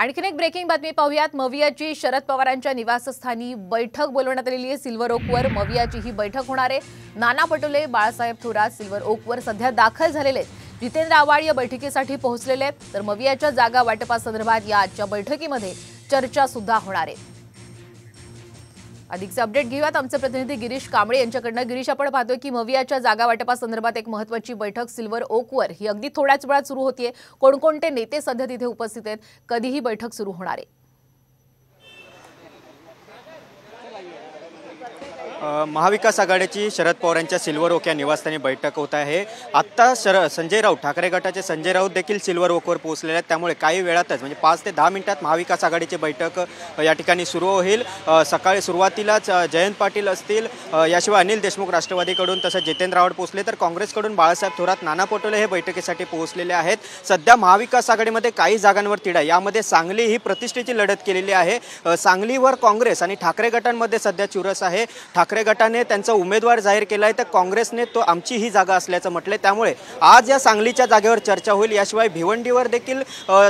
आणखीन एक ब्रेकिंग बातमी पाहूयात। मवियाची शरद पवारांच्या निवासस्थानी बैठक बोलवण्यात आलेली आहे। सिल्वर ओकवर मवियाची ही बैठक होणार आहे। नाना पटोले, बाळासाहेब थोरात सिल्वर ओकवर सध्या दाखल झालेले आहेत। जितेंद्र आव्हाड या बैठकीसाठी पोहोचलेले आहेत। तर मवियाच्या जागा वाटपासंदर्भात या आजच्या बैठकीमध्ये चर्चा सुद्धा होणार आहे। अधिकचे अपडेट घेऊयात आमचे प्रतिनिधी गिरीश कांबळे यांच्याकडनं। गिरीश, आपण पाहतोय की मवियाच्या जागा वाटपासंदर्भात एक महत्त्वाची बैठक सिल्वर ओकवर ही अगदी थोड्याच वेळात सुरू होतीये। कोणकोणते नेते सध्या तिथे उपस्थित आहेत, कधी ही बैठक सुरू होणार आहे? महाविकास आघाडीची शरद पवारांच्या सिल्वर ओक या निवासस्थानी बैठक होत आहे। आत्ता संजय राऊत, ठाकरे गटाचे संजय राऊत देखील सिल्वर ओकवर पोहोचलेले आहेत। त्यामुळे काही वेळातच म्हणजे 5 ते 10 मिनिटात महाविकास आघाडीची बैठक या ठिकाणी सुरू होईल। सकाळी सुरुवातीलाच जयंत पाटील असतील, याशिवाय अनिल देशमुख राष्ट्रवादीकडून, तसंच जितेंद्र आव्हाड पोहोचले, तर काँग्रेसकडून बाळासाहेब थोरात, नाना पटोले हे बैठकीसाठी पोहोचलेले आहेत। सध्या महाविकास आघाडीमध्ये काही जागांवर तिढा, यामध्ये सांगली ही प्रतिष्ठेची लढत केलेली आहे। सांगलीवर काँग्रेस आणि ठाकरे गटांमध्ये सध्या चुरस आहे। ठाकरे गटाने त्यांचा उमेदवार जाहीर केलाय, तर काँग्रेसने तो आमची ही जागा असल्याचं म्हटलंय। त्यामुळे आज या सांगलीच्या जागेवर चर्चा होईल। याशिवाय भिवंडीवर देखील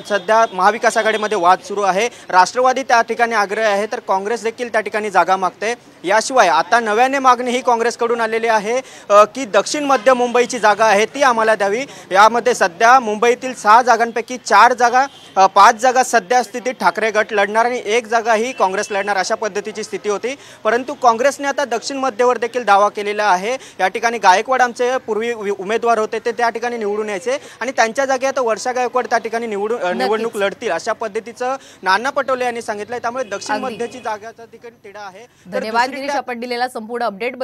सध्या महाविकास आघाडीमध्ये वाद सुरू आहे। राष्ट्रवादी त्या ठिकाणी आग्रही आहे, तर काँग्रेस देखील त्या ठिकाणी जागा मागते। याशिवाय आता नव्याने मागणी ही काँग्रेसकडून आलेली आहे की दक्षिण मध्य मुंबईची जागा आहे ती आम्हाला द्यावी। यामध्ये सध्या मुंबईतील 6 जागांपैकी 4 जागा, 5 जागा सध्या स्थितीत ठाकरे गट लढणार आणि 1 जागा ही काँग्रेस लढणार, अशा पद्धतीची स्थिती होती। परंतु काँग्रेसने आता दक्षिण मध्यवर देखील दावा केलेला आहे। या ठिकाणी गायकवाड आमचे पूर्वी उमेदवार होते, ते त्या ठिकाणी निवडून यायचे आणि त्यांच्या जागी आता वर्षा गायकवाड त्या ठिकाणी निवडणूक लढतील, अशा पद्धतीचं नाना पटोले यांनी सांगितलंय। त्यामुळे दक्षिण मध्यची जागाचा ठिकाणी तिढा आहे। धन्यवाद गिरीश, आपण दिलेला संपूर्ण अपडेट